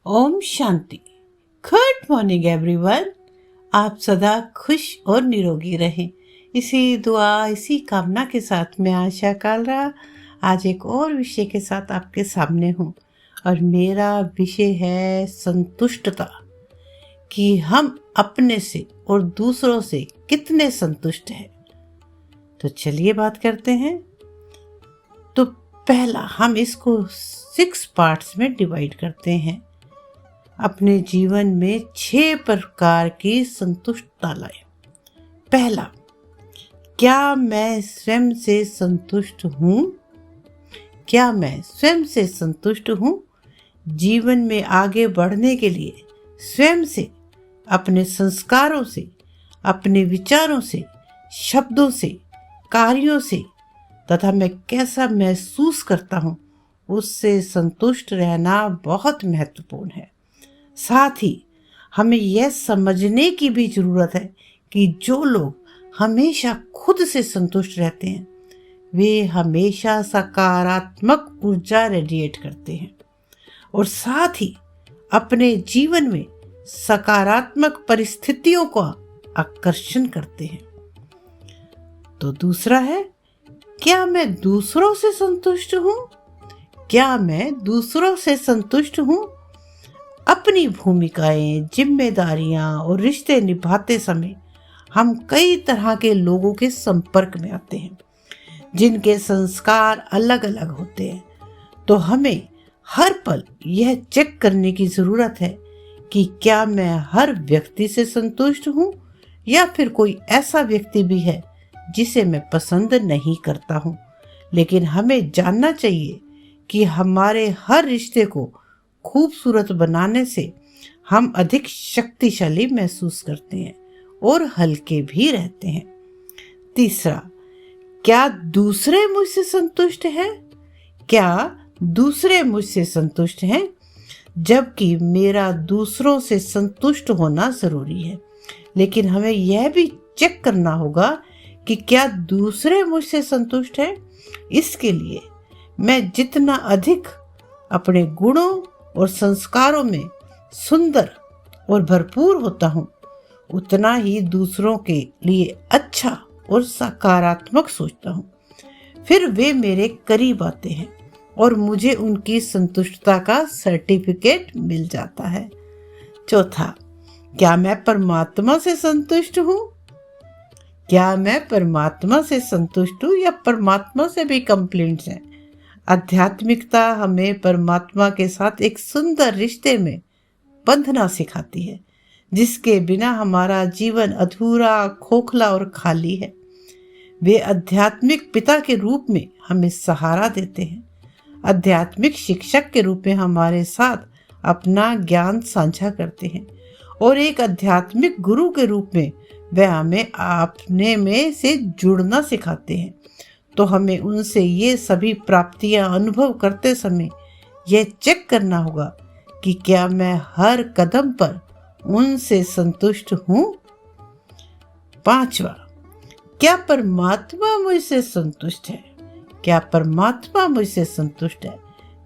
ओम शांति। Good morning everyone. आप सदा खुश और निरोगी रहें, इसी दुआ इसी कामना के साथ मैं आशा कालरा आज एक और विषय के साथ आपके सामने हूँ। और मेरा विषय है संतुष्टता, कि हम अपने से और दूसरों से कितने संतुष्ट हैं। तो चलिए बात करते हैं। तो पहला हम इसको 6 पार्ट्स में डिवाइड करते हैं। अपने जीवन में 6 प्रकार की संतुष्टता लाएं। पहला, क्या मैं स्वयं से संतुष्ट हूँ? क्या मैं स्वयं से संतुष्ट हूँ? जीवन में आगे बढ़ने के लिए स्वयं से, अपने संस्कारों से, अपने विचारों से, शब्दों से, कार्यों से तथा मैं कैसा महसूस करता हूँ उससे संतुष्ट रहना बहुत महत्वपूर्ण है। साथ ही हमें यह समझने की भी जरूरत है कि जो लोग हमेशा खुद से संतुष्ट रहते हैं वे हमेशा सकारात्मक ऊर्जा रेडिएट करते हैं और साथ ही अपने जीवन में सकारात्मक परिस्थितियों का आकर्षण करते हैं। तो दूसरा है, क्या मैं दूसरों से संतुष्ट हूँ? क्या मैं दूसरों से संतुष्ट हूँ? अपनी भूमिकाएं, जिम्मेदारियां और रिश्ते निभाते समय हम कई तरह के लोगों के संपर्क में आते हैं जिनके संस्कार अलग अलग होते हैं। तो हमें हर पल यह चेक करने की जरूरत है कि क्या मैं हर व्यक्ति से संतुष्ट हूँ या फिर कोई ऐसा व्यक्ति भी है जिसे मैं पसंद नहीं करता हूँ। लेकिन हमें जानना चाहिए कि हमारे हर रिश्ते को खूबसूरत बनाने से हम अधिक शक्तिशाली महसूस करते हैं और हल्के भी रहते हैं। तीसरा, क्या दूसरे मुझसे संतुष्ट हैं? क्या दूसरे मुझसे संतुष्ट हैं? जबकि मेरा दूसरों से संतुष्ट होना जरूरी है, लेकिन हमें यह भी चेक करना होगा कि क्या दूसरे मुझसे संतुष्ट हैं। इसके लिए मैं जितना अधिक अपने गुणों और संस्कारों में सुंदर और भरपूर होता हूँ उतना ही दूसरों के लिए अच्छा और सकारात्मक सोचता हूँ। फिर वे मेरे करीब आते हैं और मुझे उनकी संतुष्टता का सर्टिफिकेट मिल जाता है। चौथा, क्या मैं परमात्मा से संतुष्ट हूँ? क्या मैं परमात्मा से संतुष्ट हूँ या परमात्मा से भी कंप्लेंट्स हैं? आध्यात्मिकता हमें परमात्मा के साथ एक सुंदर रिश्ते में बंधना सिखाती है, जिसके बिना हमारा जीवन अधूरा, खोखला और खाली है। वे आध्यात्मिक पिता के रूप में हमें सहारा देते हैं, आध्यात्मिक शिक्षक के रूप में हमारे साथ अपना ज्ञान साझा करते हैं और एक आध्यात्मिक गुरु के रूप में वे हमें अपने में से जुड़ना सिखाते हैं। तो हमें उनसे ये सभी प्राप्तियां अनुभव करते समय यह चेक करना होगा कि क्या मैं हर कदम पर उनसे संतुष्ट हूँ। पांचवा, क्या परमात्मा मुझसे संतुष्ट है? क्या परमात्मा मुझसे संतुष्ट है?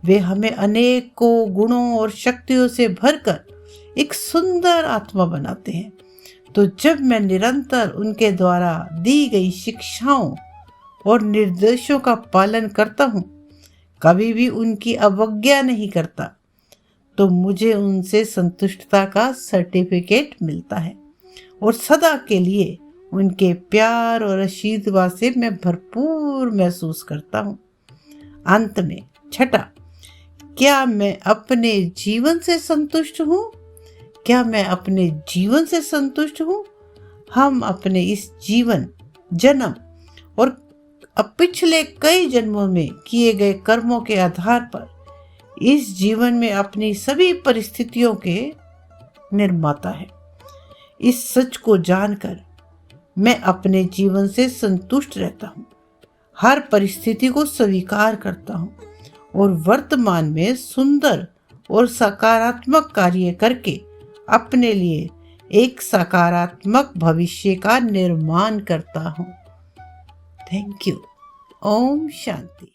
वे हमें अनेकों गुणों और शक्तियों से भरकर एक सुंदर आत्मा बनाते हैं। तो जब मैं निरंतर उनके द्वारा दी गई शिक्षाओं और निर्देशों का पालन करता हूँ, कभी भी उनकी अवज्ञा नहीं करता, तो मुझे उनसे संतुष्टता का सर्टिफिकेट मिलता है और सदा के लिए उनके प्यार और आशीर्वाद से मैं भरपूर महसूस करता हूँ। अंत में छठा, क्या मैं अपने जीवन से संतुष्ट हूँ? क्या मैं अपने जीवन से संतुष्ट हूँ? हम अपने इस जीवन, जन्म और अब पिछले कई जन्मों में किए गए कर्मों के आधार पर इस जीवन में अपनी सभी परिस्थितियों के निर्माता है। इस सच को जानकर मैं अपने जीवन से संतुष्ट रहता हूँ, हर परिस्थिति को स्वीकार करता हूँ और वर्तमान में सुंदर और सकारात्मक कार्य करके अपने लिए एक सकारात्मक भविष्य का निर्माण करता हूँ। Thank you. ओम शांति।